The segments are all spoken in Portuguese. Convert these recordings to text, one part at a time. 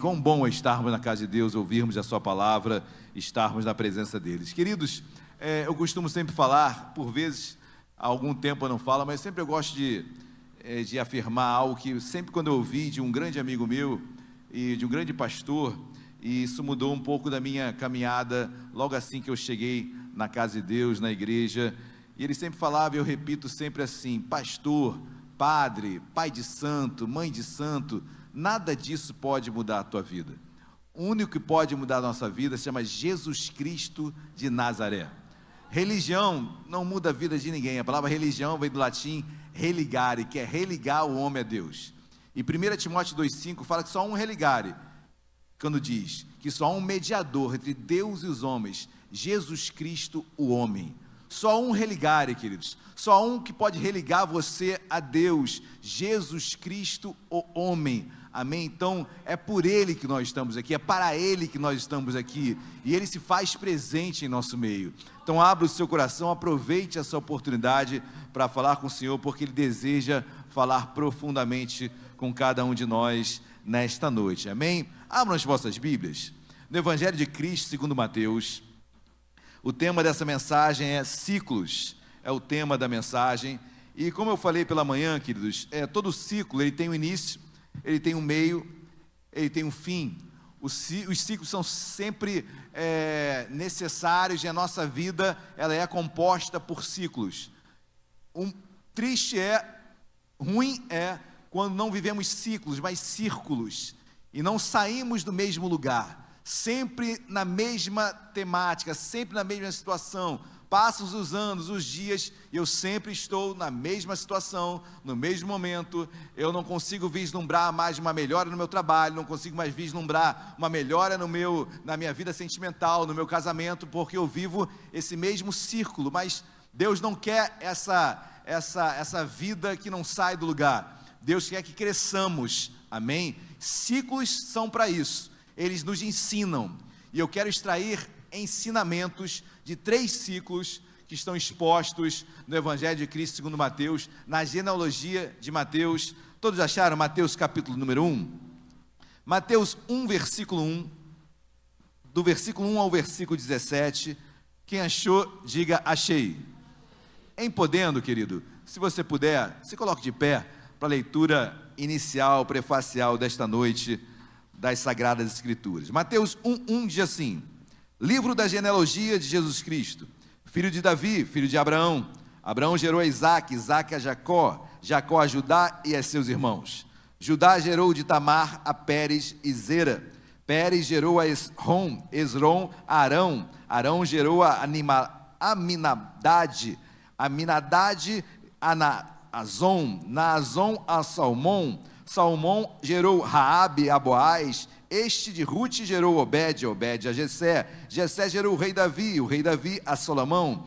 Quão bom é estarmos na casa de Deus, ouvirmos a sua palavra, estarmos na presença deles. Queridos, eu costumo sempre falar, por vezes, há algum tempo eu não falo, mas sempre eu gosto de afirmar algo que sempre quando eu ouvi de um grande amigo meu e de um grande pastor, e isso mudou um pouco da minha caminhada logo assim que eu cheguei na casa de Deus, na igreja, e ele sempre falava, e eu repito sempre assim: pastor, padre, pai de santo, mãe de santo, nada disso pode mudar a tua vida. O único que pode mudar a nossa vida se chama Jesus Cristo de Nazaré. Religião não muda a vida de ninguém. A palavra religião vem do latim religare, que é religar o homem a Deus. E 1 Timóteo 2,5 fala que só um religare, quando diz que só há um mediador entre Deus e os homens, Jesus Cristo o homem. Só um religare, queridos, só um que pode religar você a Deus, Jesus Cristo o homem. Amém? Então, é por Ele que nós estamos aqui, é para Ele que nós estamos aqui, e Ele se faz presente em nosso meio. Então, abra o seu coração, aproveite essa oportunidade para falar com o Senhor, porque Ele deseja falar profundamente com cada um de nós nesta noite. Amém? Abram as vossas Bíblias, no Evangelho de Cristo segundo Mateus. O tema dessa mensagem é ciclos, é o tema da mensagem, e como eu falei pela manhã, queridos, todo ciclo, ele tem um início, ele tem um meio, ele tem um fim. Os ciclos são sempre necessários, e a nossa vida, ela é composta por ciclos. Ruim é quando não vivemos ciclos, mas círculos, e não saímos do mesmo lugar, sempre na mesma temática, sempre na mesma situação. Passam os anos, os dias, e eu sempre estou na mesma situação, no mesmo momento. Eu não consigo vislumbrar mais uma melhora no meu trabalho, não consigo mais vislumbrar uma melhora na minha vida sentimental, no meu casamento, porque eu vivo esse mesmo círculo. Mas Deus não quer essa vida que não sai do lugar. Deus quer que cresçamos, amém? Ciclos são para isso, eles nos ensinam, e eu quero extrair ensinamentos de 3 ciclos que estão expostos no Evangelho de Cristo segundo Mateus, na genealogia de Mateus. Todos acharam Mateus capítulo número 1? Mateus 1, versículo 1, do versículo 1 ao versículo 17, quem achou, diga achei. Em podendo, querido, se você puder, se coloque de pé para a leitura inicial, prefacial desta noite, das Sagradas Escrituras. Mateus 1:1 diz assim: livro da genealogia de Jesus Cristo, filho de Davi, filho de Abraão. Abraão gerou a Isaque, Isaque a Jacó, Jacó a Judá e a seus irmãos. Judá gerou de Tamar a Pérez e Zera. Pérez gerou a Esrom, Esrom a Arão. Arão gerou a Aminadade, Aminadade a Naazon, Naazon a Salmão. Salmão gerou Raabe a Boaz. Este de Rute gerou Obed, Obed a Jessé. Jessé gerou o rei Davi a Salomão,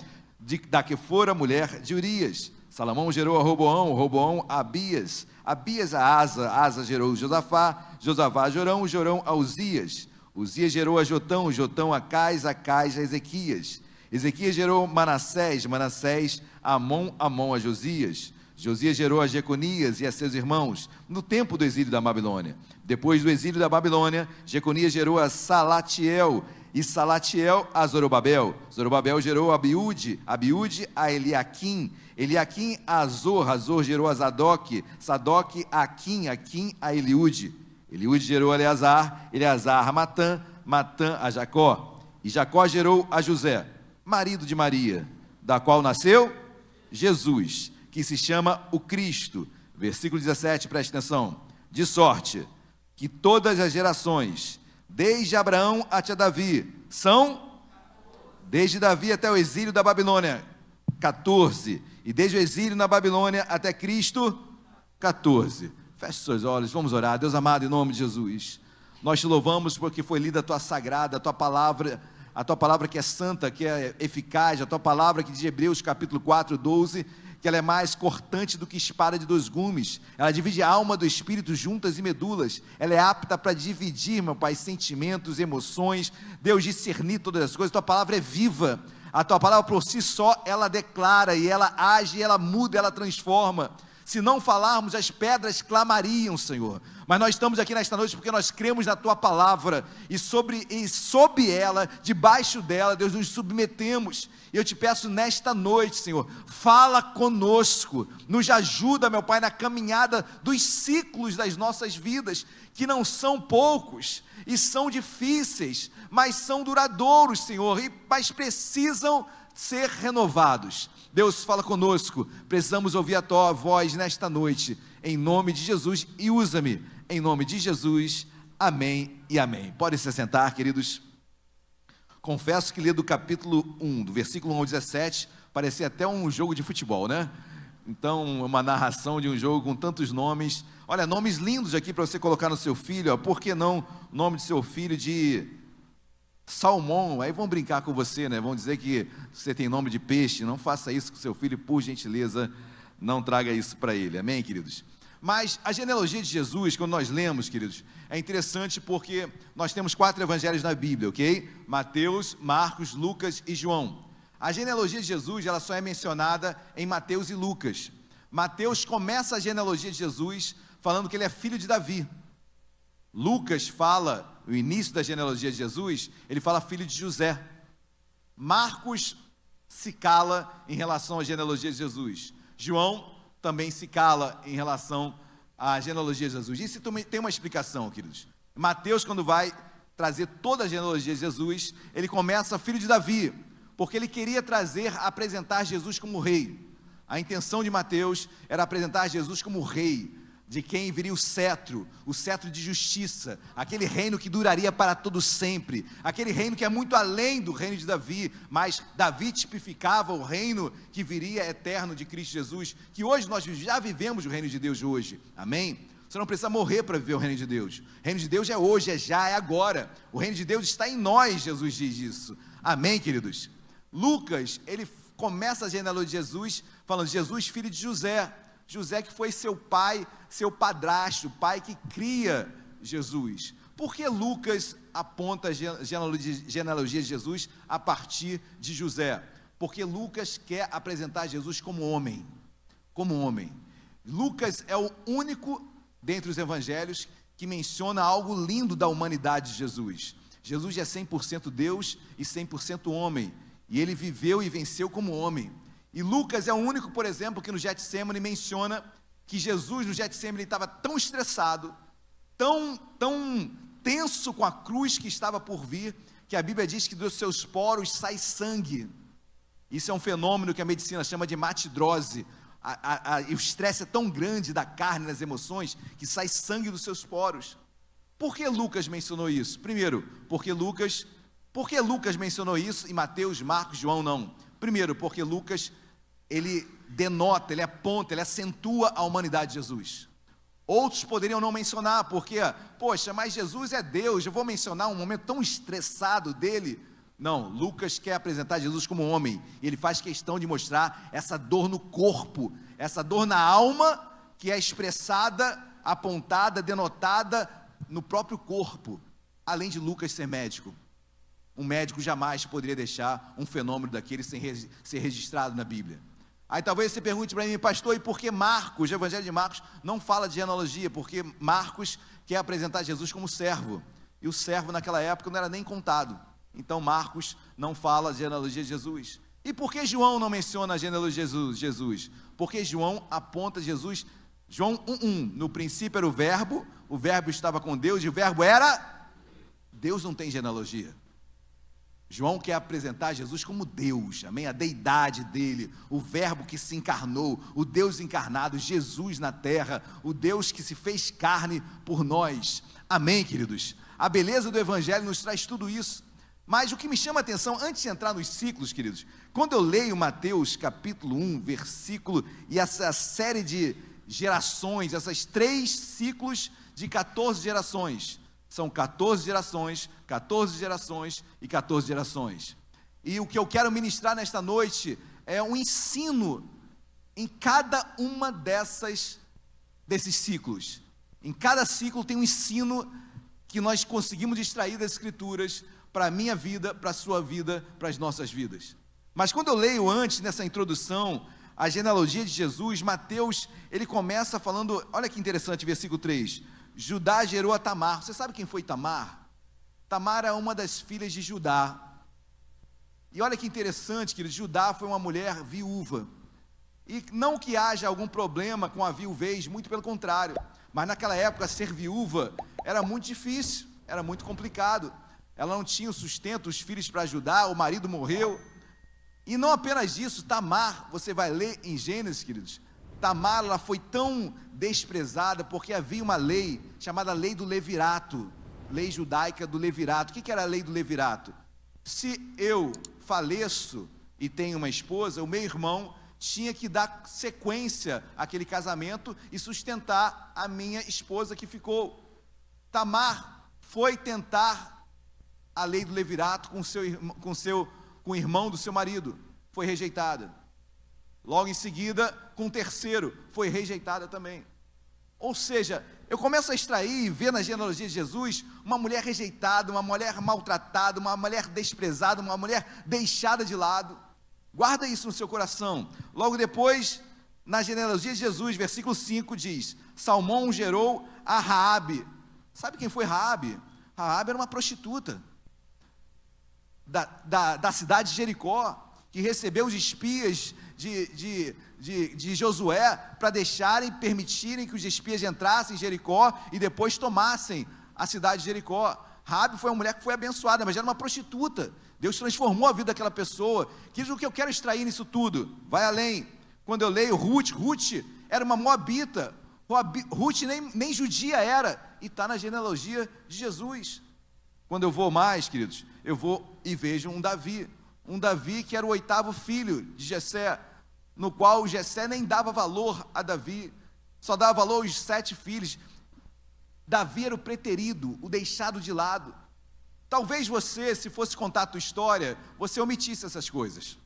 da que fora mulher de Urias. Salomão gerou a Roboão, Roboão a Abias, Abias a Asa, Asa gerou Josafá, Josafá a Jorão, Jorão a Uzias. Uzias gerou a Jotão, Jotão a Cais a Ezequias. Ezequias gerou Manassés, Manassés a Amon, Amon a Josias. Josias gerou a Jeconias e a seus irmãos, no tempo do exílio da Babilônia. Depois do exílio da Babilônia, Jeconias gerou a Salatiel, e Salatiel a Zorobabel. Zorobabel gerou a Abiúde, Abiúde a Eliaquim, Eliaquim a Azor, Azor gerou a Zadok, Zadok a Aquim, Aquim a Eliúde. Eliúde gerou a Eleazar, Eleazar a Matã, Matã a Jacó. E Jacó gerou a José, marido de Maria, da qual nasceu Jesus, que se chama o Cristo. Versículo 17, preste atenção: de sorte que todas as gerações, desde Abraão até Davi, são, desde Davi até o exílio da Babilônia, 14, e desde o exílio na Babilônia até Cristo, 14. Feche seus olhos, vamos orar. Deus amado, em nome de Jesus, nós te louvamos porque foi lida a tua sagrada, a tua palavra que é santa, que é eficaz, a tua palavra que diz Hebreus capítulo 4, 12, que ela é mais cortante do que espada de 2 gumes, ela divide a alma do espírito, juntas e medulas, ela é apta para dividir, meu Pai, sentimentos, emoções, Deus, discernir todas as coisas. Tua palavra é viva, a tua palavra por si só, ela declara, e ela age, e ela muda, ela transforma. Se não falarmos, as pedras clamariam, Senhor. Mas nós estamos aqui nesta noite porque nós cremos na Tua palavra, e sob ela, debaixo dela, Deus, nos submetemos. E eu te peço nesta noite, Senhor, fala conosco, nos ajuda, meu Pai, na caminhada dos ciclos das nossas vidas, que não são poucos, e são difíceis, mas são duradouros, Senhor, mas precisam ser renovados. Deus, fala conosco, precisamos ouvir a Tua voz nesta noite, em nome de Jesus, e usa-me, em nome de Jesus, amém e amém. Podem se sentar, queridos. Confesso que ler do capítulo 1, do versículo 1 ao 17, parecia até um jogo de futebol, né? Então, uma narração de um jogo com tantos nomes. Olha, nomes lindos aqui para você colocar no seu filho, ó. Por que não o nome do seu filho de Salmão? Aí vão brincar com você, né? Vão dizer que você tem nome de peixe. Não faça isso com seu filho, por gentileza, não traga isso para ele, amém, queridos? Mas a genealogia de Jesus, quando nós lemos, queridos, é interessante porque nós temos 4 evangelhos na Bíblia, ok? Mateus, Marcos, Lucas e João. A genealogia de Jesus, ela só é mencionada em Mateus e Lucas. Mateus começa a genealogia de Jesus falando que ele é filho de Davi. Lucas fala, o início da genealogia de Jesus, ele fala filho de José. Marcos se cala em relação à genealogia de Jesus. João também se cala em relação à genealogia de Jesus. Isso tem uma explicação, queridos. Mateus, quando vai trazer toda a genealogia de Jesus, ele começa filho de Davi, porque ele queria apresentar Jesus como rei. A intenção de Mateus era apresentar Jesus como rei, de quem viria o cetro de justiça, aquele reino que duraria para todo sempre, aquele reino que é muito além do reino de Davi, mas Davi tipificava o reino que viria eterno de Cristo Jesus, que hoje nós já vivemos o reino de Deus hoje, amém? Você não precisa morrer para viver o reino de Deus. O reino de Deus é hoje, é já, é agora. O reino de Deus está em nós, Jesus diz isso, amém, queridos? Lucas, ele começa a genealogia de Jesus, falando Jesus, filho de José, José que foi seu pai, seu padrasto, o pai que cria Jesus. Por que Lucas aponta a genealogia de Jesus a partir de José? Porque Lucas quer apresentar Jesus como homem, Lucas é o único dentre os evangelhos que menciona algo lindo da humanidade de Jesus. Jesus é 100% Deus e 100% homem, e ele viveu e venceu como homem. E Lucas é o único, por exemplo, que no Getsêmani menciona que Jesus no Getsêmani estava tão estressado, tão tenso com a cruz que estava por vir, que a Bíblia diz que dos seus poros sai sangue. Isso é um fenômeno que a medicina chama de hematidrose. O estresse é tão grande da carne, das emoções, que sai sangue dos seus poros. Por que Lucas mencionou isso? Primeiro, por que Lucas mencionou isso e Mateus, Marcos, João não? Primeiro, porque Lucas, ele denota, ele aponta, ele acentua a humanidade de Jesus. Outros poderiam não mencionar, porque, poxa, mas Jesus é Deus, eu vou mencionar um momento tão estressado dele. Não, Lucas quer apresentar Jesus como homem, e ele faz questão de mostrar essa dor no corpo, essa dor na alma, que é expressada, apontada, denotada no próprio corpo, além de Lucas ser médico. Um médico jamais poderia deixar um fenômeno daquele sem ser registrado na Bíblia. Aí talvez você pergunte para mim, pastor, e por que Marcos, o Evangelho de Marcos, não fala de genealogia? Porque Marcos quer apresentar Jesus como servo, e o servo naquela época não era nem contado. Então Marcos não fala de genealogia de Jesus. E por que João não menciona a genealogia de Jesus? Porque João aponta Jesus, João 1:1, no princípio era o verbo estava com Deus, e o verbo era Deus. Não tem genealogia. João quer apresentar Jesus como Deus, amém? A deidade dele, o verbo que se encarnou, o Deus encarnado, Jesus na terra, o Deus que se fez carne por nós, amém, queridos? A beleza do Evangelho nos traz tudo isso. Mas o que me chama a atenção, antes de entrar nos ciclos, queridos, quando eu leio Mateus capítulo 1, versículo, e essa série de gerações, esses 3 ciclos de 14 gerações, são 14 gerações, 14 gerações e 14 gerações. E o que eu quero ministrar nesta noite é um ensino em cada uma desses ciclos. Em cada ciclo tem um ensino que nós conseguimos extrair das Escrituras para a minha vida, para a sua vida, para as nossas vidas. Mas quando eu leio antes, nessa introdução, a genealogia de Jesus, Mateus, ele começa falando, olha que interessante, versículo 3, Judá gerou a Tamar. Você sabe quem foi Tamar? Tamar é uma das filhas de Judá. E olha que interessante, querido, Judá foi uma mulher viúva. E não que haja algum problema com a viuvez, muito pelo contrário, mas naquela época ser viúva era muito difícil, era muito complicado. Ela não tinha o sustento, os filhos para ajudar, o marido morreu. E não apenas isso, Tamar, você vai ler em Gênesis, queridos, Tamar, ela foi tão desprezada porque havia uma lei chamada lei do levirato, lei judaica do levirato. O que era a lei do levirato? Se eu faleço e tenho uma esposa, o meu irmão tinha que dar sequência àquele casamento e sustentar a minha esposa que ficou. Tamar foi tentar a lei do levirato com o irmão do seu marido, foi rejeitada. Logo em seguida, com o terceiro, foi rejeitada também. Ou seja, eu começo a extrair e ver na genealogia de Jesus uma mulher rejeitada, uma mulher maltratada, uma mulher desprezada, uma mulher deixada de lado. Guarda isso no seu coração. Logo depois, na genealogia de Jesus, versículo 5 diz, Salmão gerou a Raabe. Sabe quem foi Raabe? Raabe era uma prostituta da cidade de Jericó, que recebeu os espias de Josué para permitirem que os espias entrassem em Jericó e depois tomassem a cidade de Jericó. Raabe foi uma mulher que foi abençoada, mas era uma prostituta. Deus transformou a vida daquela pessoa. O que eu quero extrair nisso tudo? Vai além. Quando eu leio Ruth era uma moabita. Ruth nem judia era, e está na genealogia de Jesus. Quando eu vou mais, queridos, eu vou e vejo um Davi que era o 8º filho de Jessé, no qual Jessé nem dava valor a Davi, só dava valor aos 7 filhos. Davi era o preterido, o deixado de lado. Talvez você, se fosse contar a tua história, você omitisse essas coisas.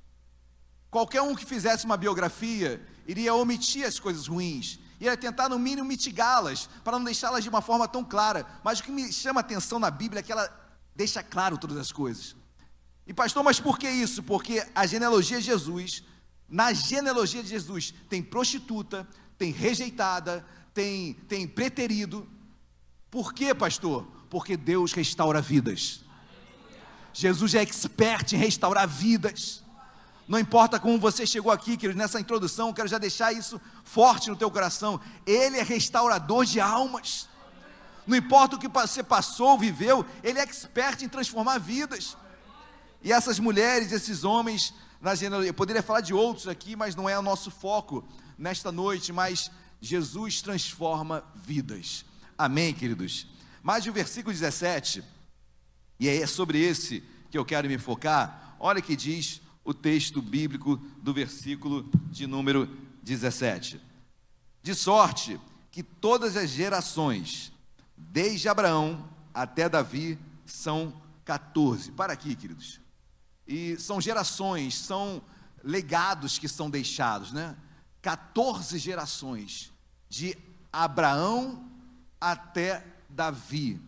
Qualquer um que fizesse uma biografia, iria omitir as coisas ruins, iria tentar no mínimo mitigá-las, para não deixá-las de uma forma tão clara. Mas o que me chama a atenção na Bíblia é que ela deixa claro todas as coisas. E pastor, mas por que isso? Porque a genealogia de Jesus, na genealogia de Jesus, tem prostituta, tem rejeitada, tem preterido. Por quê, pastor? Porque Deus restaura vidas. Jesus é expert em restaurar vidas. Não importa como você chegou aqui, querido, nessa introdução, eu quero já deixar isso forte no teu coração. Ele é restaurador de almas. Não importa o que você passou, viveu, Ele é expert em transformar vidas. E essas mulheres, esses homens, eu poderia falar de outros aqui, mas não é o nosso foco nesta noite, mas Jesus transforma vidas. Amém, queridos? Mas o versículo 17, e é sobre esse que eu quero me focar, olha que diz o texto bíblico do versículo de número 17. De sorte que todas as gerações, desde Abraão até Davi, são 14. Para aqui, queridos. E são gerações, são legados que são deixados, né? 14 gerações, de Abraão até Davi.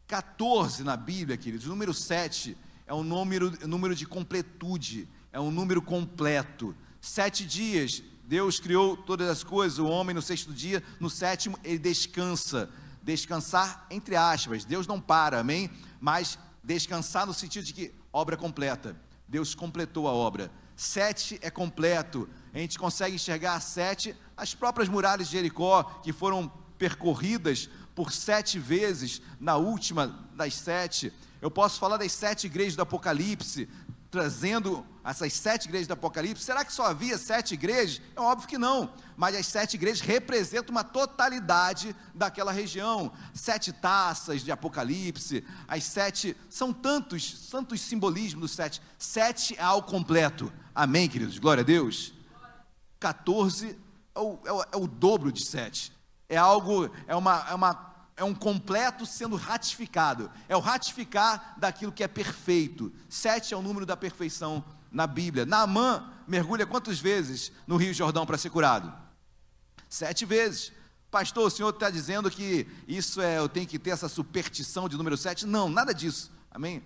14 na Bíblia, queridos, o número 7 é um número de completude, é um número completo. 7 dias, Deus criou todas as coisas, o homem no 6º dia, no 7º ele descansa. Descansar entre aspas, Deus não para, amém? Mas descansar no sentido de que obra completa, Deus completou a obra. 7 é completo, a gente consegue enxergar 7, as próprias muralhas de Jericó, que foram percorridas por 7 vezes, na última das 7, eu posso falar das 7 igrejas do Apocalipse, trazendo essas 7 igrejas do Apocalipse. Será que só havia 7 igrejas? É óbvio que não, mas as 7 igrejas representam uma totalidade daquela região. 7 taças de Apocalipse, as 7, são tantos simbolismos dos 7, 7 é algo completo, amém, queridos, glória a Deus. 14 é o dobro de 7, é algo, é um completo sendo ratificado, é o ratificar daquilo que é perfeito. 7 é o número da perfeição na Bíblia. Naamã mergulha quantas vezes no Rio Jordão para ser curado? 7 vezes. Pastor, o senhor está dizendo que isso eu tenho que ter essa superstição de número 7? Não, nada disso, amém?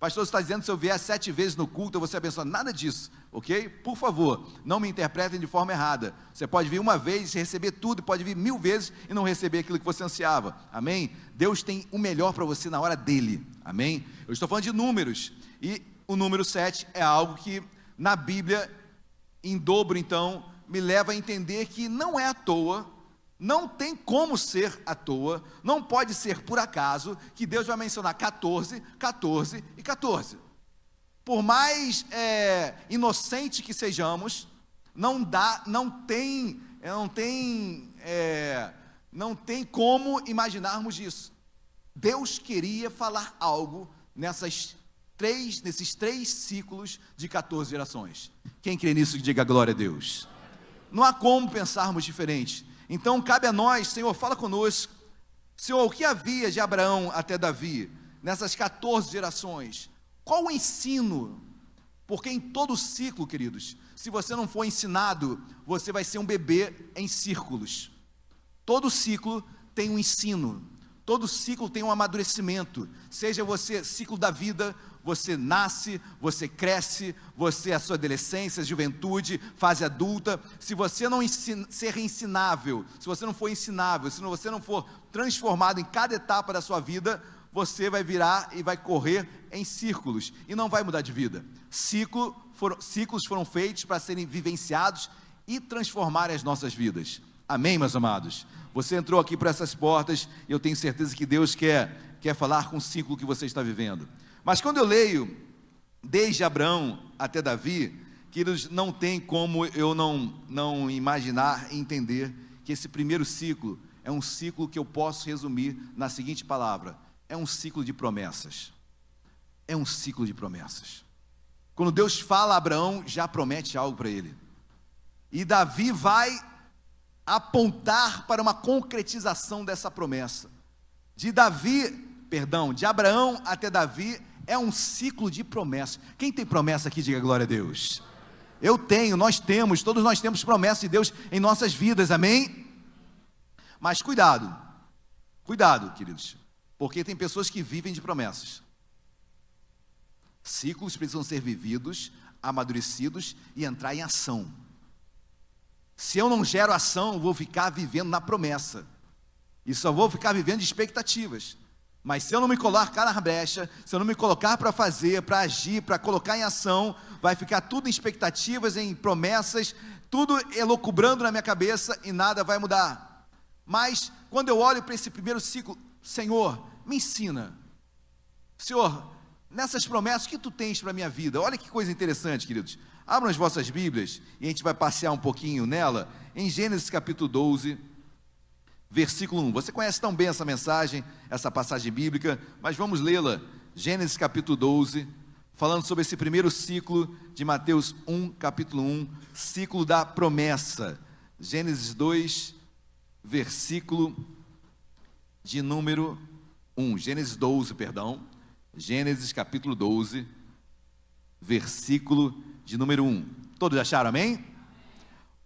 Pastor, você está dizendo que se eu vier 7 vezes no culto, eu vou ser abençoado. Nada disso, ok? Por favor, não me interpretem de forma errada. Você pode vir uma vez e receber tudo, pode vir 1000 vezes e não receber aquilo que você ansiava, amém? Deus tem o melhor para você na hora dele, amém? Eu estou falando de números, e o número 7 é algo que na Bíblia, em dobro então, me leva a entender que não é à toa, não tem como ser à toa, não pode ser por acaso, que Deus vai mencionar 14, 14 e 14. Por mais inocente que sejamos, não tem como imaginarmos isso. Deus queria falar algo nesses 3 ciclos de 14 gerações. Quem crê nisso, diga glória a Deus. Não há como pensarmos diferente. Então cabe a nós, Senhor, fala conosco, Senhor, o que havia de Abraão até Davi, nessas 14 gerações? Qual o ensino? Porque em todo ciclo, queridos, se você não for ensinado, você vai ser um bebê em círculos. Todo ciclo tem um ensino, todo ciclo tem um amadurecimento, seja você, ciclo da vida, você nasce, você cresce, você a sua adolescência, juventude, fase adulta. Se você não ser ensinável, se você não for ensinável, se você não for transformado em cada etapa da sua vida, você vai virar e vai correr em círculos e não vai mudar de vida. Ciclos foram feitos para serem vivenciados e transformarem as nossas vidas. Amém, meus amados? Você entrou aqui por essas portas e eu tenho certeza que Deus quer falar com o ciclo que você está vivendo. Mas quando eu leio, desde Abraão até Davi, queridos, não tem como eu não imaginar e entender que esse primeiro ciclo é um ciclo que eu posso resumir na seguinte palavra: é um ciclo de promessas. É um ciclo de promessas. Quando Deus fala a Abraão, já promete algo para ele. E Davi vai apontar para uma concretização dessa promessa. De Abraão até Davi, é um ciclo de promessas. Quem tem promessa aqui, diga glória a Deus. Eu tenho, nós temos, todos nós temos promessa de Deus em nossas vidas, amém? Mas cuidado, queridos, porque tem pessoas que vivem de promessas. Ciclos precisam ser vividos, amadurecidos e entrar em ação. Se eu não gero ação, eu vou ficar vivendo na promessa, e só vou ficar vivendo de expectativas. Mas se eu não me colocar na brecha, se eu não me colocar para fazer, para agir, para colocar em ação, vai ficar tudo em expectativas, em promessas, tudo elucubrando na minha cabeça e nada vai mudar. Mas quando eu olho para esse primeiro ciclo, Senhor, me ensina. Senhor, nessas promessas, o que tu tens para a minha vida? Olha que coisa interessante, queridos. Abram as vossas Bíblias e a gente vai passear um pouquinho nela, em Gênesis capítulo 12, versículo 1. Você conhece tão bem essa mensagem, essa passagem bíblica, mas vamos lê-la. Gênesis capítulo 12, falando sobre esse primeiro ciclo de Mateus 1, capítulo 1, ciclo da promessa. Gênesis 2, versículo de número 1. Gênesis 12, perdão. Gênesis capítulo 12, versículo de número 1. Todos acharam, amém?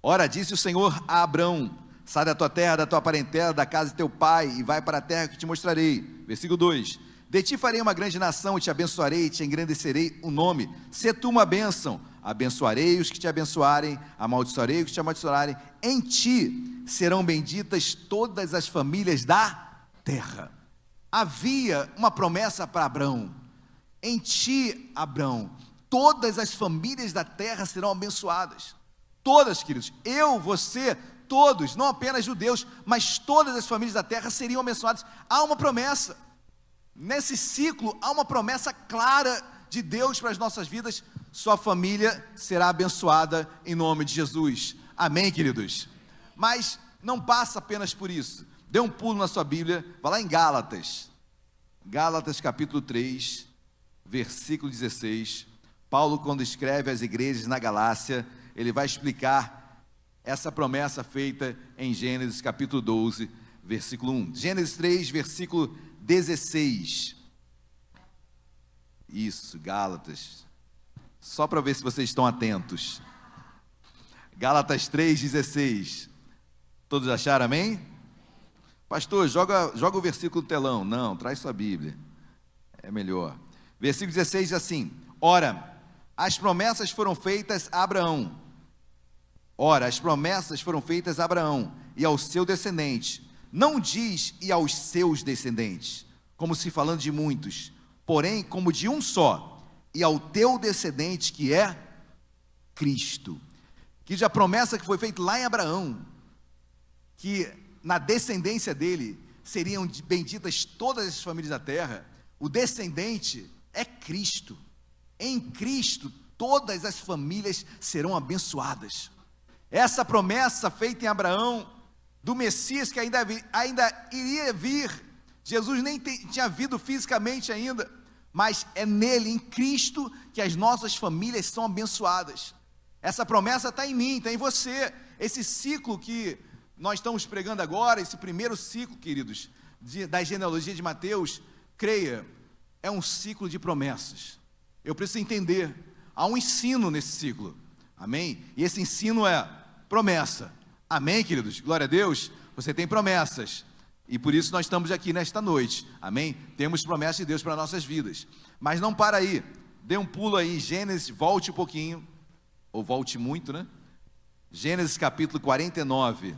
Ora, disse o Senhor a Abrão: sai da tua terra, da tua parentela, da casa de teu pai, e vai para a terra que te mostrarei. Versículo 2: de ti farei uma grande nação, e te abençoarei, e te engrandecerei o nome. Sê tu uma bênção. Abençoarei os que te abençoarem, amaldiçoarei os que te amaldiçoarem. Em ti serão benditas todas as famílias da terra. Havia uma promessa para Abrão: em ti, Abrão, todas as famílias da terra serão abençoadas. Todas, queridos, eu, você, todos, não apenas judeus, mas todas as famílias da terra seriam abençoadas. Há uma promessa, nesse ciclo, há uma promessa clara de Deus para as nossas vidas: sua família será abençoada em nome de Jesus, amém, queridos? Mas não passa apenas por isso. Dê um pulo na sua Bíblia, vá lá em Gálatas capítulo 3, versículo 16, Paulo, quando escreve às igrejas na Galácia, ele vai explicar essa promessa feita em Gênesis capítulo 12, versículo 1. Gênesis 3, versículo 16. Isso, Gálatas. Só para ver se vocês estão atentos. Gálatas 3,16. Todos acharam, amém? Pastor, joga o versículo no telão. Não, traz sua Bíblia. É melhor. Versículo 16 diz assim: Ora, as promessas foram feitas a Abraão. Ora, as promessas foram feitas a Abraão e ao seu descendente. Não diz e aos seus descendentes, como se falando de muitos, porém como de um só, e ao teu descendente, que é Cristo. Que já a promessa que foi feita lá em Abraão, que na descendência dele seriam benditas todas as famílias da terra, o descendente é Cristo. Em Cristo todas as famílias serão abençoadas. Essa promessa feita em Abraão, do Messias que ainda iria vir, Jesus nem tinha vindo fisicamente ainda, mas é nele, em Cristo, que as nossas famílias são abençoadas. Essa promessa está em mim, está em você. Esse ciclo que nós estamos pregando agora, esse primeiro ciclo, queridos, da genealogia de Mateus, creia, é um ciclo de promessas. Eu preciso entender, há um ensino nesse ciclo, amém? E esse ensino é promessa, amém, queridos? Glória a Deus, você tem promessas, e por isso nós estamos aqui nesta noite, amém? Temos promessas de Deus para nossas vidas, mas não para aí, dê um pulo aí em Gênesis, volte um pouquinho, ou volte muito, né? Gênesis capítulo 49,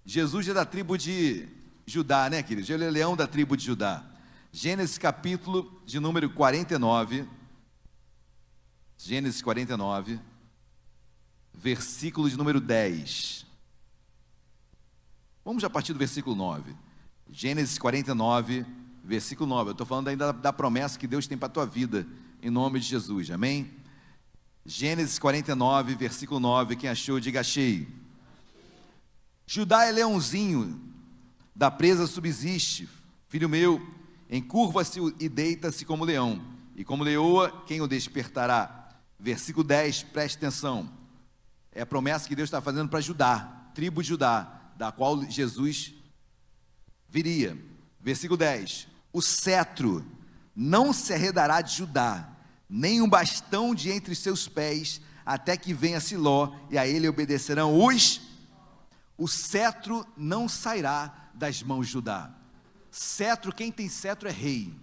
Jesus é da tribo de Judá, né, queridos? Ele é leão da tribo de Judá. Gênesis capítulo de número 49, Gênesis 49, versículo de número 10. Vamos a partir do versículo 9. Gênesis 49, versículo 9. Eu estou falando ainda da promessa que Deus tem para a tua vida, em nome de Jesus, amém? Gênesis 49, versículo 9. Quem achou, diga achei. Judá é leãozinho, da presa subsiste, filho meu, encurva-se e deita-se como leão, e como leoa, quem o despertará? Versículo 10, preste atenção, é a promessa que Deus está fazendo para Judá, tribo de Judá, da qual Jesus viria. Versículo 10, o cetro não se arredará de Judá, nem um bastão de entre seus pés, até que venha Siló, e a ele obedecerão o cetro não sairá das mãos de Judá. Cetro, quem tem cetro é rei,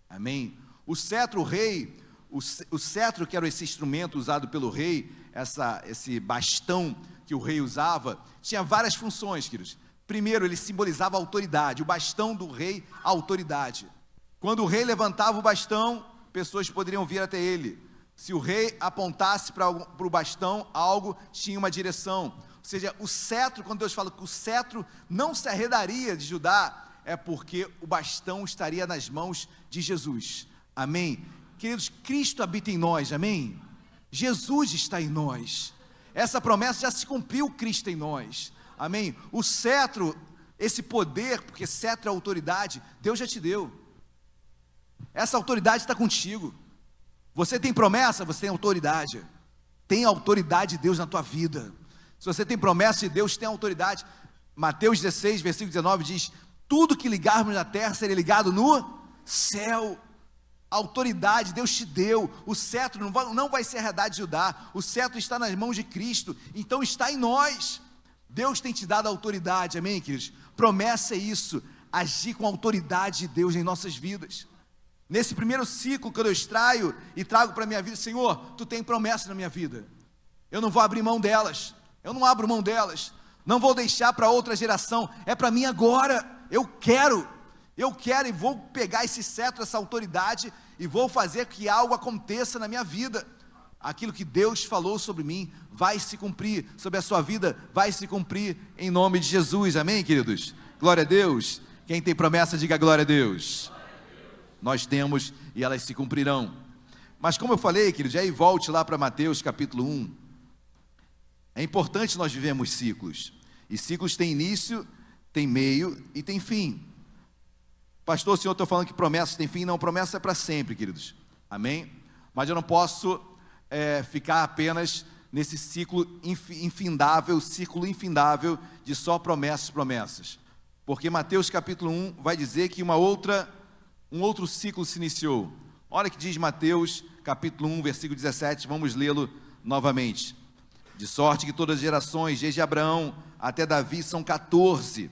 amém? O cetro, o rei, o cetro que era esse instrumento usado pelo rei, esse bastão que o rei usava, tinha várias funções, queridos. Primeiro, ele simbolizava a autoridade, o bastão do rei, a autoridade. Quando o rei levantava o bastão, pessoas poderiam vir até ele. Se o rei apontasse para o bastão, algo tinha uma direção. Ou seja, o cetro, quando Deus fala que o cetro não se arredaria de Judá, é porque o bastão estaria nas mãos de Jesus, amém? Queridos, Cristo habita em nós, amém? Jesus está em nós, essa promessa já se cumpriu, Cristo em nós, amém? O cetro, esse poder, porque cetro é autoridade, Deus já te deu, essa autoridade está contigo, você tem promessa, você tem autoridade de Deus na tua vida. Se você tem promessa de Deus, tem autoridade. Mateus 16, versículo 19 diz: tudo que ligarmos na terra será ligado no céu. A autoridade Deus te deu. O cetro não vai se arredar de Judá. O cetro está nas mãos de Cristo. Então está em nós. Deus tem te dado a autoridade, amém, queridos? Promessa é isso, agir com a autoridade de Deus em nossas vidas. Nesse primeiro ciclo que eu extraio e trago para a minha vida, Senhor, Tu tem promessa na minha vida. Eu não vou abrir mão delas. Eu não abro mão delas, não vou deixar para outra geração, é para mim agora, eu quero e vou pegar esse cetro, essa autoridade, e vou fazer que algo aconteça na minha vida, aquilo que Deus falou sobre mim, vai se cumprir, sobre a sua vida, vai se cumprir, em nome de Jesus, amém, queridos? Glória a Deus. Quem tem promessa, diga glória a Deus. Nós temos, e elas se cumprirão. Mas como eu falei, queridos, aí volte lá para Mateus capítulo 1, é importante nós vivemos ciclos, e ciclos têm início, tem meio e tem fim. Pastor, o senhor está falando que promessas têm fim? Não, promessa é para sempre, queridos, amém? Mas eu não posso ficar apenas nesse ciclo infindável de só promessas, porque Mateus capítulo 1 vai dizer que um outro ciclo se iniciou. Olha o que diz Mateus capítulo 1, versículo 17, vamos lê-lo novamente. De sorte que todas as gerações, desde Abraão até Davi, são 14.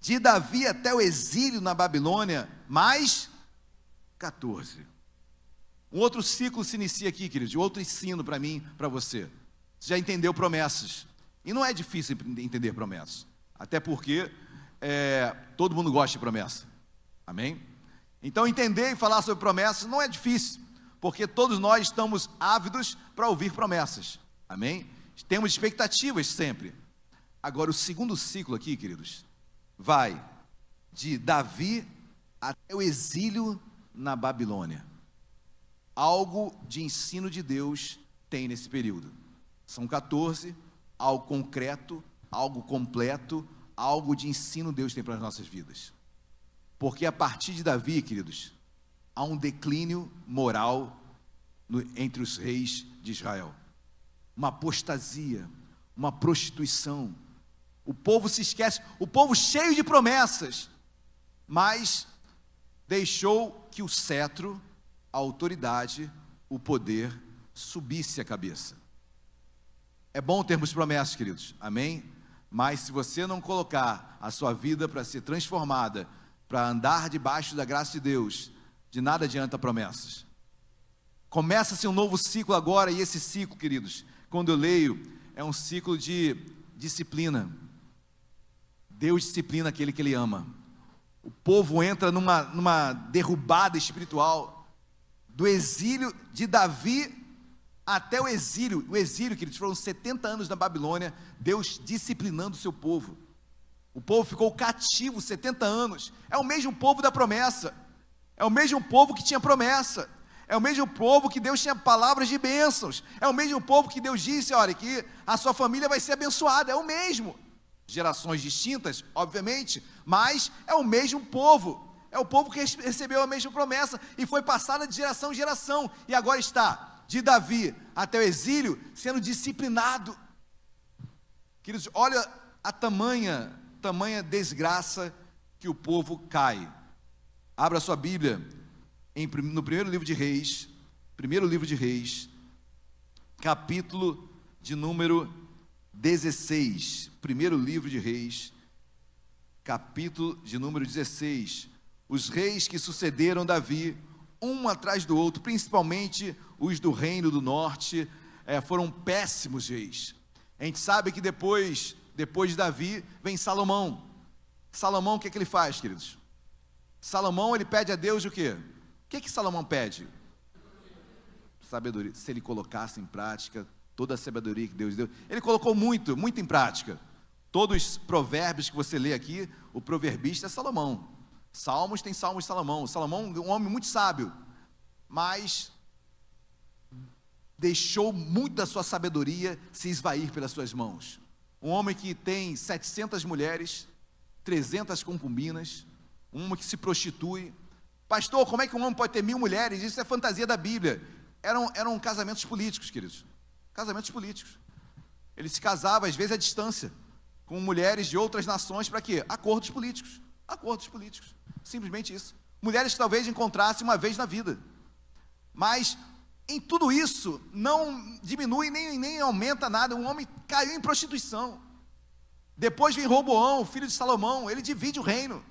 De Davi até o exílio na Babilônia, mais 14. Um outro ciclo se inicia aqui, queridos, outro ensino para mim, para você. Você já entendeu promessas. E não é difícil entender promessas. Até porque todo mundo gosta de promessa. Amém? Então entender e falar sobre promessas não é difícil. Porque todos nós estamos ávidos para ouvir promessas. Amém? Temos expectativas sempre. Agora o segundo ciclo aqui, queridos, vai de Davi até o exílio na Babilônia. Algo de ensino de Deus tem nesse período. São 14, algo concreto, algo completo, algo de ensino Deus tem para as nossas vidas. Porque a partir de Davi, queridos, há um declínio moral entre os reis de Israel. Uma apostasia, uma prostituição. O povo se esquece, o povo cheio de promessas, mas deixou que o cetro, a autoridade, o poder subisse a cabeça. É bom termos promessas, queridos, amém? Mas se você não colocar a sua vida para ser transformada, para andar debaixo da graça de Deus, de nada adianta promessas. Começa-se um novo ciclo agora, e esse ciclo, queridos, quando eu leio, é um ciclo de disciplina. Deus disciplina aquele que Ele ama. O povo entra numa derrubada espiritual, do exílio de Davi até o exílio, queridos, foram 70 anos na Babilônia, Deus disciplinando o seu povo. O povo ficou cativo 70 anos, é o mesmo povo da promessa, é o mesmo povo que tinha promessa, é o mesmo povo que Deus tinha palavras de bênçãos, é o mesmo povo que Deus disse, olha, que a sua família vai ser abençoada, é o mesmo. Gerações distintas, obviamente, mas é o mesmo povo, é o povo que recebeu a mesma promessa, e foi passada de geração em geração, e agora está de Davi até o exílio, sendo disciplinado. Queridos, olha a tamanha desgraça que o povo cai. Abra sua Bíblia no primeiro livro de Reis, capítulo de número 16. Primeiro livro de Reis, capítulo de número 16. Os reis que sucederam Davi, um atrás do outro, principalmente os do reino do norte, foram péssimos reis. A gente sabe que depois de Davi vem Salomão. Salomão, o que ele faz, queridos? Salomão, ele pede a Deus o quê? O que Salomão pede? Sabedoria. Se ele colocasse em prática toda a sabedoria que Deus deu, ele colocou muito em prática. Todos os provérbios que você lê aqui, o proverbista é Salomão. Salmos tem Salmos de Salomão. Salomão é um homem muito sábio, mas deixou muito da sua sabedoria se esvair pelas suas mãos. Um homem que tem 700 mulheres, 300 concubinas, um homem que se prostitui. Pastor, como é que um homem pode ter 1000 mulheres? Isso é fantasia da Bíblia. Eram casamentos políticos, queridos. Casamentos políticos. Ele se casava, às vezes, à distância, com mulheres de outras nações, para quê? Acordos políticos. Acordos políticos. Simplesmente isso. Mulheres que talvez encontrasse uma vez na vida. Mas em tudo isso não diminui nem aumenta nada. Um homem caiu em prostituição. Depois vem Roboão, filho de Salomão. Ele divide o reino.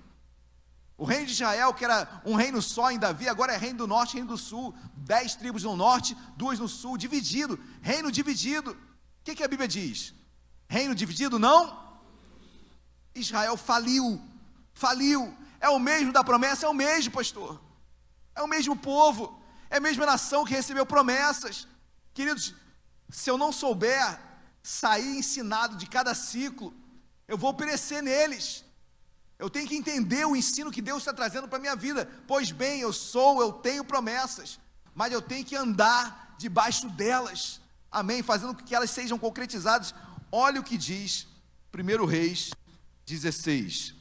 O reino de Israel, que era um reino só em Davi, agora é reino do norte e reino do sul. 10 tribos no norte, 2 no sul, dividido. Reino dividido. O que a Bíblia diz? Reino dividido não? Israel faliu. É o mesmo da promessa? É o mesmo, pastor. É o mesmo povo. É a mesma nação que recebeu promessas. Queridos, se eu não souber sair ensinado de cada ciclo, eu vou perecer neles. Eu tenho que entender o ensino que Deus está trazendo para a minha vida. Pois bem, eu tenho promessas, mas eu tenho que andar debaixo delas. Amém? Fazendo com que elas sejam concretizadas. Olha o que diz 1 Reis 16,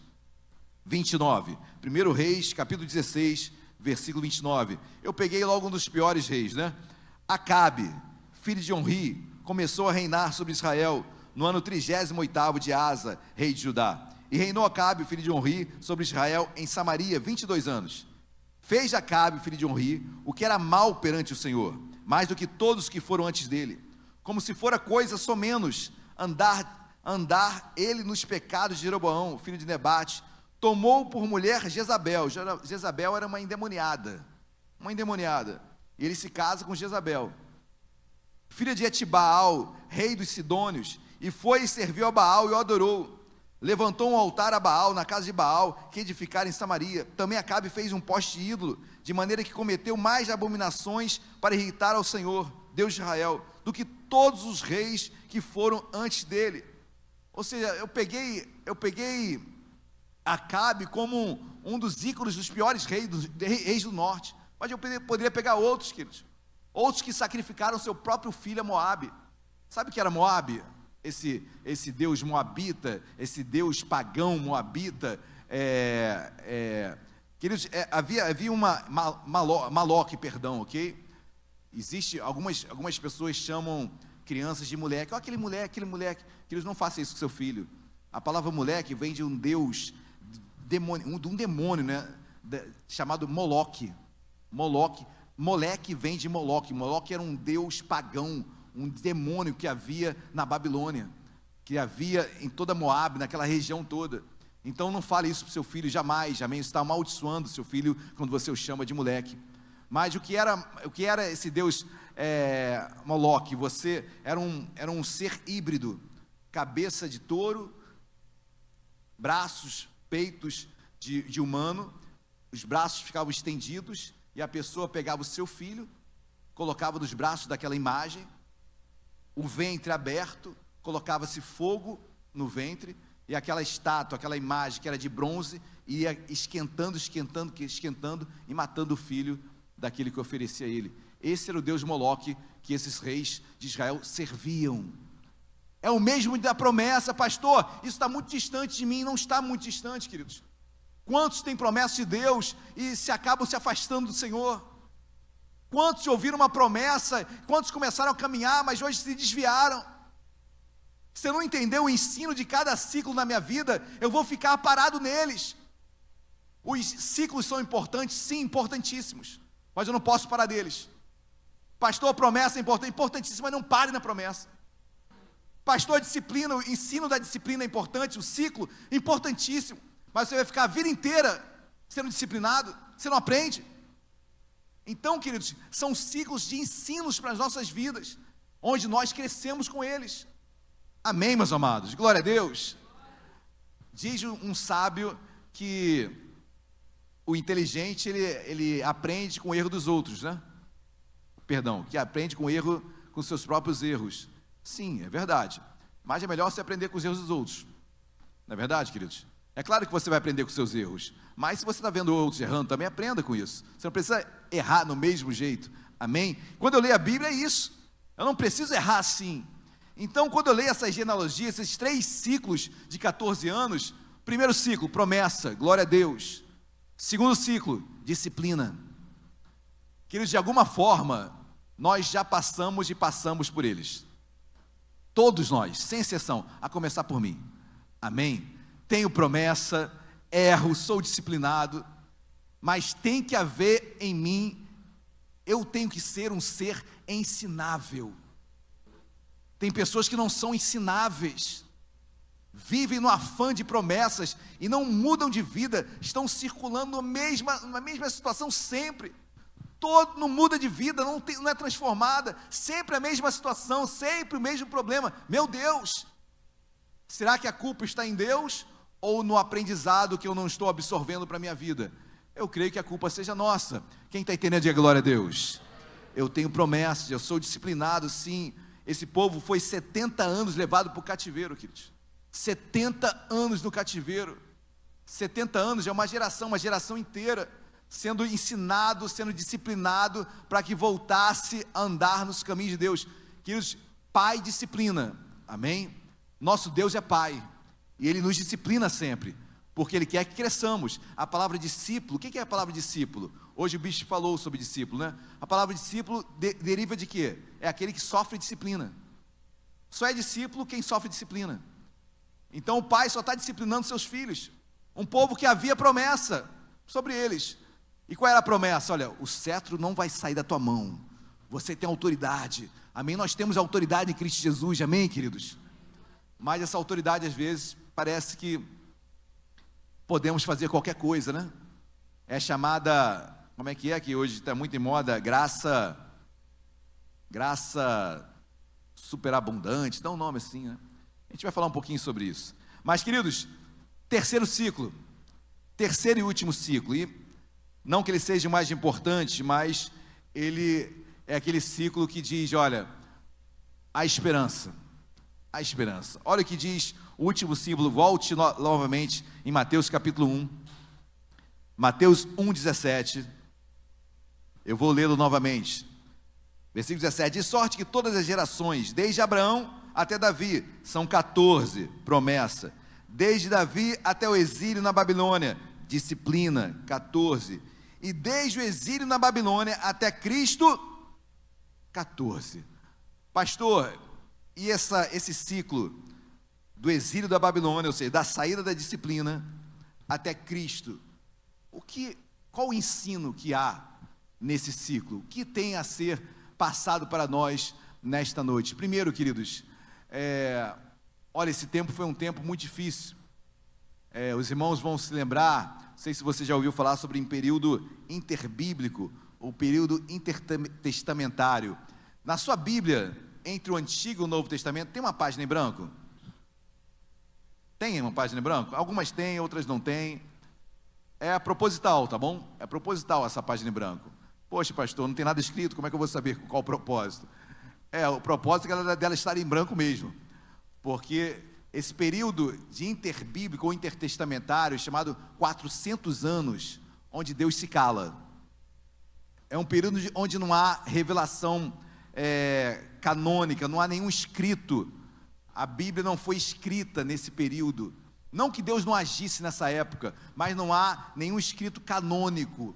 29. 1 Reis, capítulo 16, versículo 29. Eu peguei logo um dos piores reis, né? Acabe, filho de Onri, começou a reinar sobre Israel no ano 38º de Asa, rei de Judá. E reinou Acabe, filho de Onri, sobre Israel em Samaria 22 anos. Fez Acabe, filho de Onri, o que era mal perante o Senhor, mais do que todos que foram antes dele, como se fora coisa somenos andar ele nos pecados de Jeroboão, filho de Nebate. Tomou por mulher Jezabel. Jezabel era uma endemoniada. uma endemoniada. E ele se casa com Jezabel, filha de Etibaal, rei dos Sidônios, e foi e serviu a Baal e o adorou. Levantou um altar a Baal na casa de Baal, que edificara em Samaria. Também Acabe fez um poste ídolo, de maneira que cometeu mais abominações para irritar ao Senhor, Deus de Israel, do que todos os reis que foram antes dele. Ou seja, eu peguei Acabe como um dos ícones dos piores reis do norte, mas eu poderia pegar outros, queridos, outros que sacrificaram seu próprio filho a Moabe. Sabe o que era Moabe? Esse deus moabita, esse deus pagão moabita, queridos, havia uma Maloque, perdão, ok? Existe, algumas pessoas chamam crianças de moleque, aquele moleque, queridos, não façam isso com seu filho. A palavra moleque vem de um deus, de um demônio, né, chamado Moloque. Moleque vem de Moloque. Moloque era um deus pagão, um demônio que havia na Babilônia, que havia em toda Moabe, naquela região toda. Então não fale isso para o seu filho jamais, amém? Você está amaldiçoando o seu filho quando você o chama de moleque. Mas o que era esse Deus Moloque? Você era um ser híbrido, cabeça de touro, braços, peitos de humano, os braços ficavam estendidos, e a pessoa pegava o seu filho, colocava nos braços daquela imagem, o ventre aberto, colocava-se fogo no ventre, e aquela estátua, aquela imagem que era de bronze, ia esquentando e matando o filho daquele que oferecia a ele. Esse era o Deus Moloque que esses reis de Israel serviam. É o mesmo da promessa, pastor, isso está muito distante de mim. Não está muito distante, queridos. Quantos têm promessa de Deus e acabam se afastando do Senhor? Quantos ouviram uma promessa, quantos começaram a caminhar, mas hoje se desviaram? Você não entendeu o ensino de cada ciclo na minha vida, eu vou ficar parado neles. Os ciclos são importantes, sim, importantíssimos, mas eu não posso parar deles. Pastor, a promessa é importante, importantíssima, mas não pare na promessa. Pastor, a disciplina, o ensino da disciplina é importante, o ciclo, importantíssimo, mas você vai ficar a vida inteira sendo disciplinado, você não aprende. Então, queridos, são ciclos de ensinos para as nossas vidas, onde nós crescemos com eles. Amém, meus amados? Glória a Deus. Diz um sábio que o inteligente, ele aprende com o erro dos outros, né? Perdão, que aprende com o erro, com seus próprios erros. Sim, é verdade, mas é melhor você aprender com os erros dos outros. Não é verdade, queridos? É claro que você vai aprender com os seus erros, mas se você está vendo outros errando, também aprenda com isso. Você não precisa errar no mesmo jeito, amém? Quando eu leio a Bíblia é isso, eu não preciso errar assim. Então, quando eu leio essas genealogias, esses 3 ciclos de 14 anos, primeiro ciclo, promessa, glória a Deus. Segundo ciclo, disciplina. Queridos, de alguma forma, nós já passamos e passamos por eles. Todos nós, sem exceção, a começar por mim, amém? Tenho promessa, erro, sou disciplinado, mas tem que haver em mim, eu tenho que ser um ser ensinável. Tem pessoas que não são ensináveis, vivem no afã de promessas e não mudam de vida, estão circulando na mesma situação sempre. Todo não muda de vida, não é transformada, sempre a mesma situação, sempre o mesmo problema. Meu Deus, será que a culpa está em Deus ou no aprendizado que eu não estou absorvendo para a minha vida? Eu creio que a culpa seja nossa. Quem está entendendo, diga glória a Deus. Eu tenho promessas, eu sou disciplinado, sim. Esse povo foi 70 anos levado para o cativeiro, queridos. 70 anos no cativeiro. 70 anos é uma geração inteira, sendo ensinado, sendo disciplinado, para que voltasse a andar nos caminhos de Deus. Queridos, Pai disciplina, amém? Nosso Deus é Pai, e Ele nos disciplina sempre, porque Ele quer que cresçamos. A palavra discípulo, o que é a palavra discípulo? Hoje o bicho falou sobre discípulo, né? A palavra discípulo deriva de quê? É aquele que sofre disciplina. Só é discípulo quem sofre disciplina. Então o pai só está disciplinando seus filhos. Um povo que havia promessa sobre eles. E qual era a promessa? Olha, o cetro não vai sair da tua mão. Você tem autoridade. Amém? Nós temos autoridade em Cristo Jesus. Amém, queridos? Mas essa autoridade, às vezes, parece que podemos fazer qualquer coisa, né? É chamada como é que hoje está muito em moda, graça superabundante, dá um nome assim, né? A gente vai falar um pouquinho sobre isso. Mas, queridos, terceiro e último ciclo, e não que ele seja o mais importante, mas ele é aquele ciclo que diz, olha, a esperança. Olha o que diz o último símbolo, volte novamente em Mateus capítulo 1, Mateus 1,17, eu vou lê-lo novamente, versículo 17, de sorte que todas as gerações, desde Abraão até Davi, são 14, promessa, desde Davi até o exílio na Babilônia, disciplina, 14, e desde o exílio na Babilônia até Cristo, 14, pastor, e esse ciclo do exílio da Babilônia, ou seja, da saída da disciplina até Cristo, qual o ensino que há nesse ciclo? O que tem a ser passado para nós nesta noite? Primeiro, queridos, olha, esse tempo foi um tempo muito difícil. Os irmãos vão se lembrar, não sei se você já ouviu falar sobre um período interbíblico, ou período intertestamentário. Na sua Bíblia, entre o Antigo e o Novo Testamento, tem uma página em branco? Tem uma página em branco? Algumas têm, outras não têm. É proposital, tá bom? É proposital essa página em branco. Poxa, pastor, não tem nada escrito, como é que eu vou saber qual o propósito? O propósito é dela estar em branco mesmo, porque esse período de interbíblico ou intertestamentário, chamado 400 anos, onde Deus se cala, é um período onde não há revelação canônica, não há nenhum escrito, a Bíblia não foi escrita nesse período, não que Deus não agisse nessa época, mas não há nenhum escrito canônico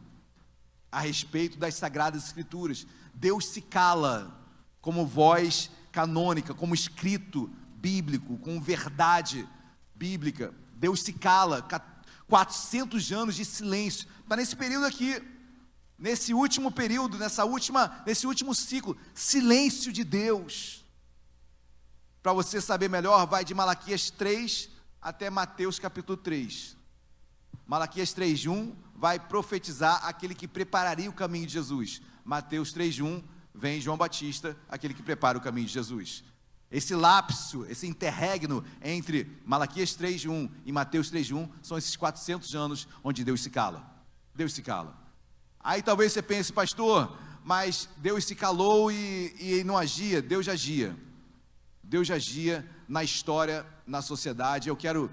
a respeito das Sagradas Escrituras. Deus se cala como voz canônica, como escrito bíblico, com verdade bíblica. Deus se cala, 400 anos de silêncio. Está nesse período aqui, nesse último período, nesse último ciclo, silêncio de Deus. Para você saber melhor, vai de Malaquias 3 até Mateus capítulo 3. Malaquias 3:1 vai profetizar aquele que prepararia o caminho de Jesus. Mateus 3:1 vem João Batista, aquele que prepara o caminho de Jesus. Esse lapso, esse interregno entre Malaquias 3:1 e Mateus 3:1 são esses 400 anos onde Deus se cala. Deus se cala. Aí talvez você pense, pastor, mas Deus se calou e não agia. Deus já agia. Deus já agia na história, na sociedade. Eu quero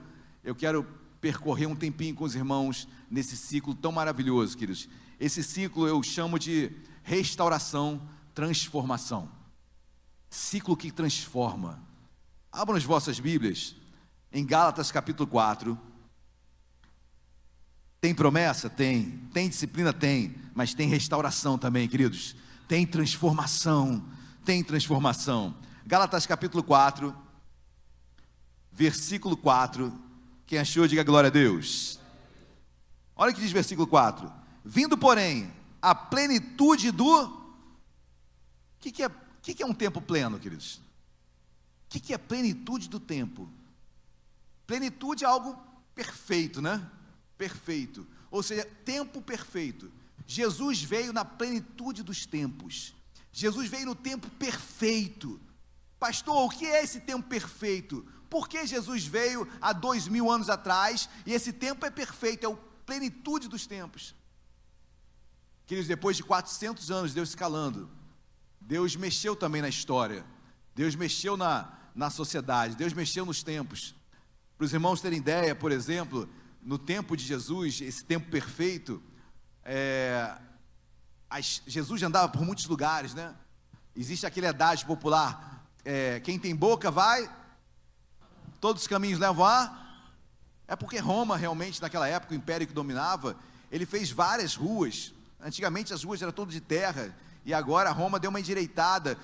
percorrer um tempinho com os irmãos nesse ciclo tão maravilhoso, queridos. Esse ciclo eu chamo de restauração, transformação. Ciclo que transforma. Abram as vossas Bíblias em Gálatas capítulo 4. Tem promessa? Tem. Tem disciplina? Tem. Mas tem restauração também, queridos. Tem transformação. Gálatas capítulo 4, versículo 4. Quem achou, diga glória a Deus. Olha o que diz o versículo 4. Vindo, porém, a plenitude do... O que é um tempo pleno, queridos? O que é plenitude do tempo? Plenitude é algo perfeito, né? Perfeito. Ou seja, tempo perfeito. Jesus veio na plenitude dos tempos. Jesus veio no tempo perfeito. Pastor, o que é esse tempo perfeito? Por que Jesus veio há 2000 anos atrás e esse tempo é perfeito, é a plenitude dos tempos? Queridos, depois de 400 anos Deus se calando, Deus mexeu também na história, Deus mexeu na sociedade, Deus mexeu nos tempos. Para os irmãos terem ideia, por exemplo, no tempo de Jesus, esse tempo perfeito, Jesus andava por muitos lugares, né? Existe aquele adágio popular, quem tem boca vai, todos os caminhos levam a... É porque Roma realmente, naquela época, o império que dominava, ele fez várias ruas. Antigamente as ruas eram todas de terra, e agora Roma deu uma endireitada,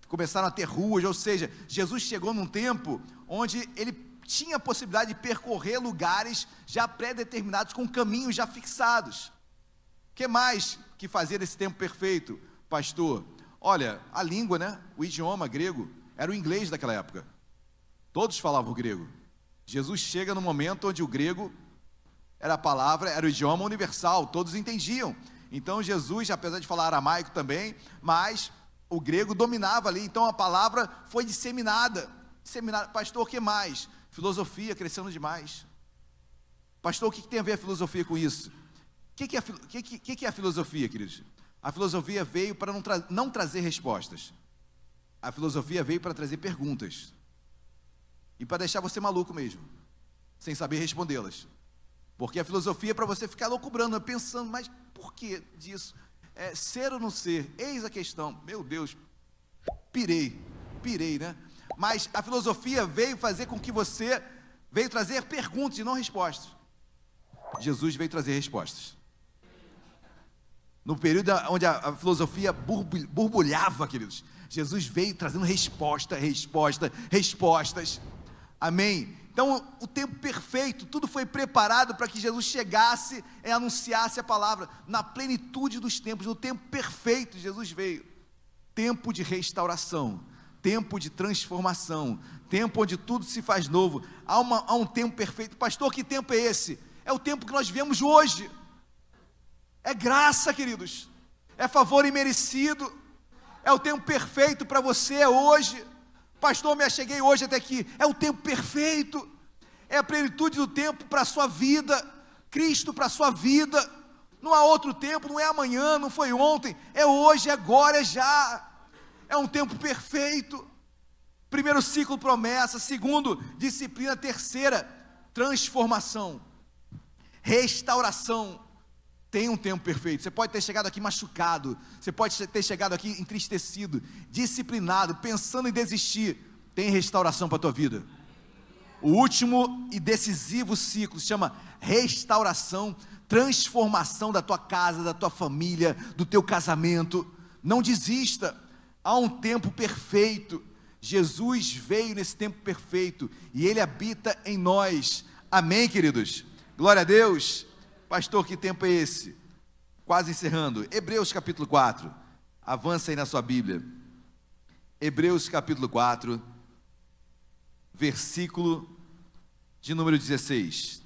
começaram a ter ruas, ou seja, Jesus chegou num tempo onde ele tinha a possibilidade de percorrer lugares já pré-determinados, com caminhos já fixados. O que mais que fazer esse tempo perfeito, pastor? Olha, a língua, né? O idioma grego era o inglês daquela época. Todos falavam grego. Jesus chega no momento onde o grego era a palavra, era o idioma universal, todos entendiam. Então Jesus, apesar de falar aramaico também, mas o grego dominava ali, então a palavra foi disseminada. Pastor, o que mais? Filosofia crescendo demais. Pastor, o que tem a ver a filosofia com isso? O que é a filosofia, queridos? A filosofia veio para não trazer respostas. A filosofia veio para trazer perguntas. E para deixar você maluco mesmo, sem saber respondê-las. Porque a filosofia é para você ficar loucubrando, pensando, mas por que disso? Ser ou não ser? Eis a questão. Meu Deus, pirei, né? Mas a filosofia veio fazer com que você, veio trazer perguntas e não respostas. Jesus veio trazer respostas. No período onde a filosofia borbulhava, queridos, Jesus veio trazendo respostas. Amém? Então, o tempo perfeito, tudo foi preparado para que Jesus chegasse e anunciasse a palavra. Na plenitude dos tempos, no tempo perfeito, Jesus veio. Tempo de restauração, tempo de transformação, tempo onde tudo se faz novo. Há um tempo perfeito. Pastor, que tempo é esse? É o tempo que nós vivemos hoje. É graça, queridos. É favor imerecido. É o tempo perfeito para você hoje. Pastor, me acheguei hoje até aqui. É o tempo perfeito. É a plenitude do tempo para a sua vida. Cristo para a sua vida. Não há outro tempo, não é amanhã, não foi ontem. É hoje, é agora, é já. É um tempo perfeito. Primeiro ciclo, promessa. Segundo, disciplina. Terceira, transformação. Restauração. Tem um tempo perfeito. Você pode ter chegado aqui machucado, você pode ter chegado aqui entristecido, disciplinado, pensando em desistir. Tem restauração para a tua vida. O último e decisivo ciclo se chama restauração, transformação da tua casa, da tua família, do teu casamento. Não desista. Há um tempo perfeito. Jesus veio nesse tempo perfeito e Ele habita em nós. Amém, queridos? Glória a Deus. Pastor, que tempo é esse? Quase encerrando. Hebreus capítulo 4. Avança aí na sua Bíblia. Hebreus capítulo 4, versículo de número 16.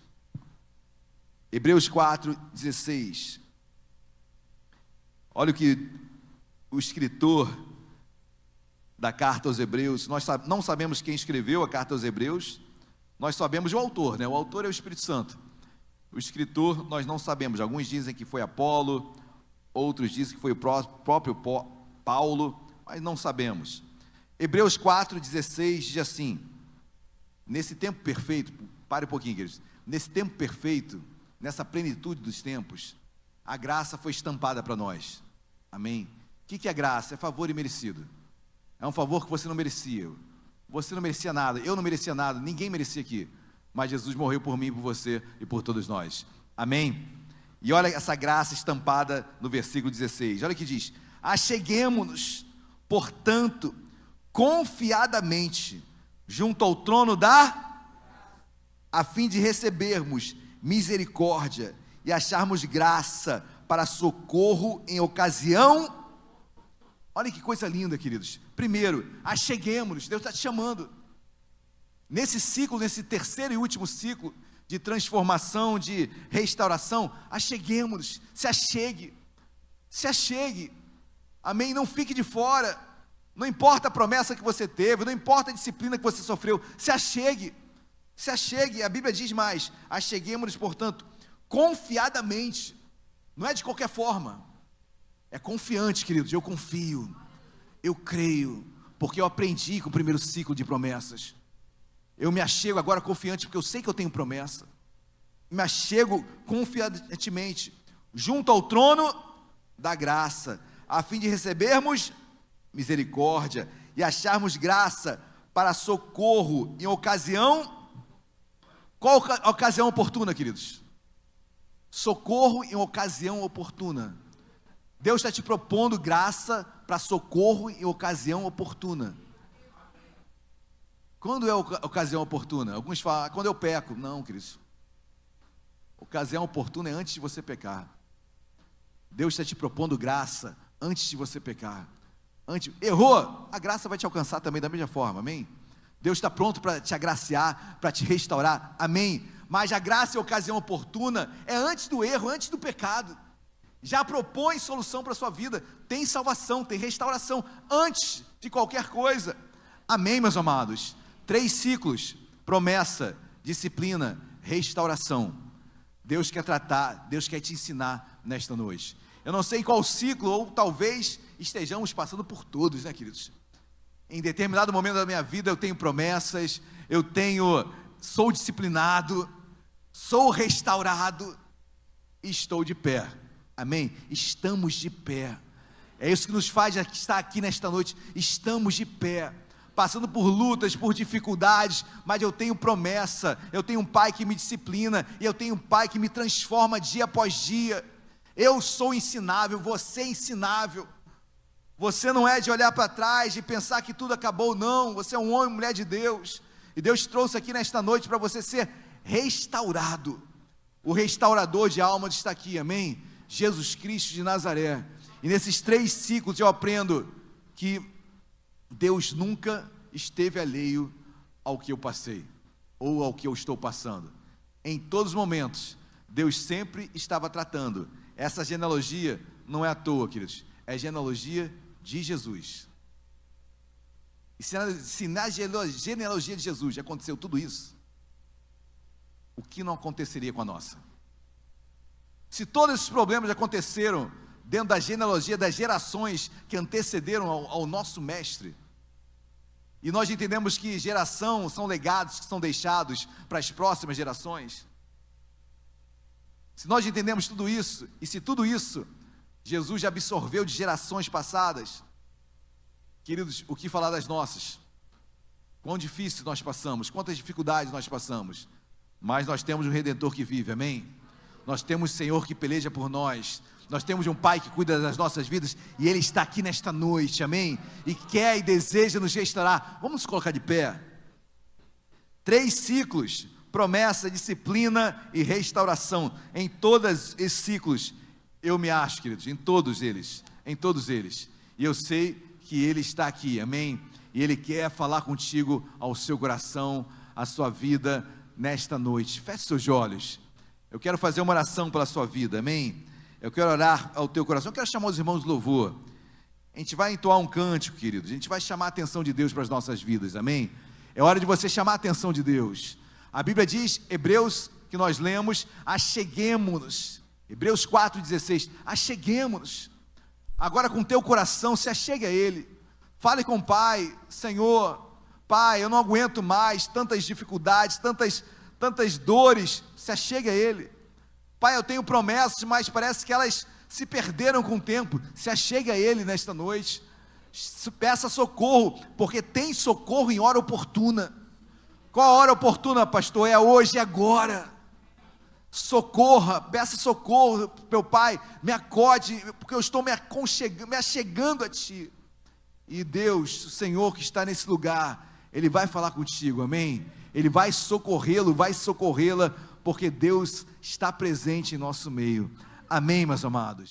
Hebreus 4, 16. Olha o que o escritor da carta aos Hebreus, nós não sabemos quem escreveu a carta aos Hebreus, nós sabemos o autor, né? O autor é o Espírito Santo. O escritor nós não sabemos, alguns dizem que foi Apolo, outros dizem que foi o próprio Paulo, mas não sabemos. Hebreus 4,16 diz assim: nesse tempo perfeito, pare um pouquinho, queridos, nesse tempo perfeito, nessa plenitude dos tempos, a graça foi estampada para nós. Amém? O que é graça? É favor imerecido. É um favor que você não merecia. Você não merecia nada, eu não merecia nada, ninguém merecia aqui. Mas Jesus morreu por mim, por você e por todos nós. Amém? E olha essa graça estampada no versículo 16. Olha o que diz: acheguemo-nos, portanto, confiadamente, junto ao trono a fim de recebermos misericórdia e acharmos graça para socorro em ocasião. Olha que coisa linda, queridos. Primeiro, acheguemo-nos, Deus está te chamando. Nesse ciclo, nesse terceiro e último ciclo de transformação, de restauração, acheguemos-nos, se achegue, amém? Não fique de fora, não importa a promessa que você teve, não importa a disciplina que você sofreu, se achegue, a Bíblia diz mais: acheguemos-nos, portanto, confiadamente, não é de qualquer forma, é confiante, queridos, eu confio, eu creio, porque eu aprendi com o primeiro ciclo de promessas. Eu me achego agora confiante, porque eu sei que eu tenho promessa. Me achego confiantemente, junto ao trono da graça, a fim de recebermos misericórdia e acharmos graça para socorro em ocasião. Qual ocasião oportuna, queridos? Socorro em ocasião oportuna. Deus está te propondo graça para socorro em ocasião oportuna. Quando é a ocasião oportuna? Alguns falam, quando eu peco. Não, queridos. Ocasião oportuna é antes de você pecar. Deus está te propondo graça antes de você pecar. Errou, a graça vai te alcançar também da mesma forma, amém? Deus está pronto para te agraciar, para te restaurar, amém? Mas a graça e a ocasião oportuna é antes do erro, antes do pecado. já propõe solução para a sua vida, tem salvação, tem restauração, antes de qualquer coisa. Amém, meus amados? 3 ciclos: promessa, disciplina, restauração. Deus quer tratar, Deus quer te ensinar nesta noite. Eu não sei qual ciclo, ou talvez estejamos passando por todos, né, queridos? Em determinado momento da minha vida eu tenho promessas, sou disciplinado, sou restaurado e estou de pé. Amém? Estamos de pé. É isso que nos faz estar aqui nesta noite. Estamos de pé, passando por lutas, por dificuldades, mas eu tenho promessa, eu tenho um Pai que me disciplina, e eu tenho um Pai que me transforma dia após dia. Eu sou ensinável, você é ensinável. Você não é de olhar para trás e pensar que tudo acabou, não. Você é um homem e mulher de Deus, e Deus trouxe aqui nesta noite para você ser restaurado. O restaurador de almas está aqui, amém? Jesus Cristo de Nazaré. E nesses 3 ciclos eu aprendo que Deus nunca esteve alheio ao que eu passei, ou ao que eu estou passando. Em todos os momentos, Deus sempre estava tratando. Essa genealogia não é à toa, queridos, é genealogia de Jesus. E se na genealogia de Jesus já aconteceu tudo isso, o que não aconteceria com a nossa? Se todos esses problemas aconteceram dentro da genealogia das gerações que antecederam ao nosso mestre, e nós entendemos que geração são legados que são deixados para as próximas gerações, se nós entendemos tudo isso, e se tudo isso Jesus já absorveu de gerações passadas, queridos, o que falar das nossas? Quão difícil nós passamos, quantas dificuldades nós passamos, mas nós temos um Redentor que vive, amém? Nós temos um Senhor que peleja por nós, nós temos um Pai que cuida das nossas vidas, e Ele está aqui nesta noite, amém? E quer e deseja nos restaurar. Vamos nos colocar de pé. 3 ciclos: promessa, disciplina e restauração. Em todos esses ciclos, eu me acho, queridos, em todos eles, e eu sei que Ele está aqui, amém? E Ele quer falar contigo, ao seu coração, à sua vida, nesta noite. Feche seus olhos. Eu quero fazer uma oração pela sua vida, amém? Eu quero orar ao teu coração. Eu quero chamar os irmãos de louvor. A gente vai entoar um cântico, queridos. A gente vai chamar a atenção de Deus para as nossas vidas, amém? É hora de você chamar a atenção de Deus. A Bíblia diz, Hebreus, que nós lemos, acheguemo-nos. Hebreus 4,16, acheguemo-nos. Agora com o teu coração, se achegue a Ele. Fale com o Pai: Senhor, Pai, eu não aguento mais tantas dificuldades, tantas dores. Se achegue a Ele. Pai, eu tenho promessas, mas parece que elas se perderam com o tempo. Se achegue a Ele nesta noite. Peça socorro, porque tem socorro em hora oportuna. Qual a hora oportuna, pastor? É hoje, é agora. Socorra, peça socorro, meu Pai, me acode, porque eu estou me achegando a Ti. E Deus, o Senhor que está nesse lugar, Ele vai falar contigo, amém? Ele vai socorrê-lo, vai socorrê-la, porque Deus está presente em nosso meio. Amém, meus amados?